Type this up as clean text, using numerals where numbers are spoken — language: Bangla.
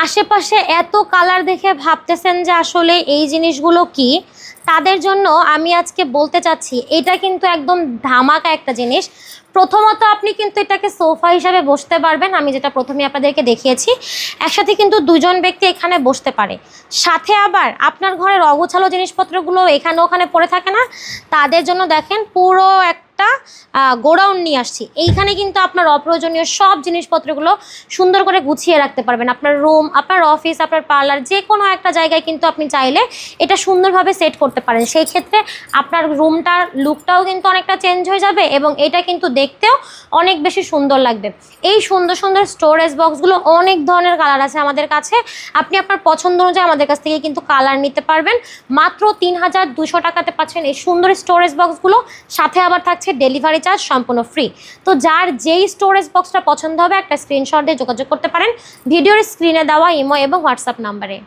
আশেপাশে এত কালার দেখে ভাবতেছেন যে আসলে এই জিনিসগুলো কি, তাদের জন্য আমি আজকে বলতে চাচ্ছি এটা কিন্তু একদম ধামাকা একটা জিনিস। প্রথমত আপনি কিন্তু এটাকে সোফা হিসাবে বসতে পারবেন, আমি যেটা প্রথমে আপনাদেরকে দেখিয়েছি। একসাথে কিন্তু দুজন ব্যক্তি এখানে বসতে পারে। সাথে আবার আপনার ঘরের অগোছালো জিনিসপত্রগুলো এখানে ওখানে পড়ে থাকে না, তাদের জন্য দেখেন পুরো একটা গোডাউন নিয়ে আসছি। এইখানে কিন্তু আপনার অপ্রয়োজনীয় সব জিনিসপত্রগুলো সুন্দর করে গুছিয়ে রাখতে পারবেন। আপনার রুম, আপনার অফিস, আপনার পার্লার, যে কোনো একটা জায়গায় কিন্তু আপনি চাইলে এটা সুন্দরভাবে সেট করতে পারেন। সেই ক্ষেত্রে আপনার রুমটার লুকটাও কিন্তু অনেকটা চেঞ্জ হয়ে যাবে এবং এটা কিন্তু দেখতেও অনেক বেশি সুন্দর লাগবে। এই সুন্দর সুন্দর স্টোরেজ বক্সগুলো অনেক ধরনের কালার আছে আমাদের কাছে। আপনি আপনার পছন্দ অনুযায়ী আমাদের কাছ থেকে কিন্তু কালার নিতে পারবেন। মাত্র ৩,২০০ টাকাতে পাচ্ছেন এই সুন্দর স্টোরেজ বক্সগুলো। সাথে আবার থাকছে ডেলিভারি চার্জ সম্পূর্ণ ফ্রি। তো যার যেই স্টোরেজ বক্সটা পছন্দ হবে একটা স্ক্রিনশট দিয়ে যোগাযোগ করতে পারেন ভিডিওর স্ক্রিনে দেওয়া ইমো এবং হোয়াটসঅ্যাপ নাম্বারে।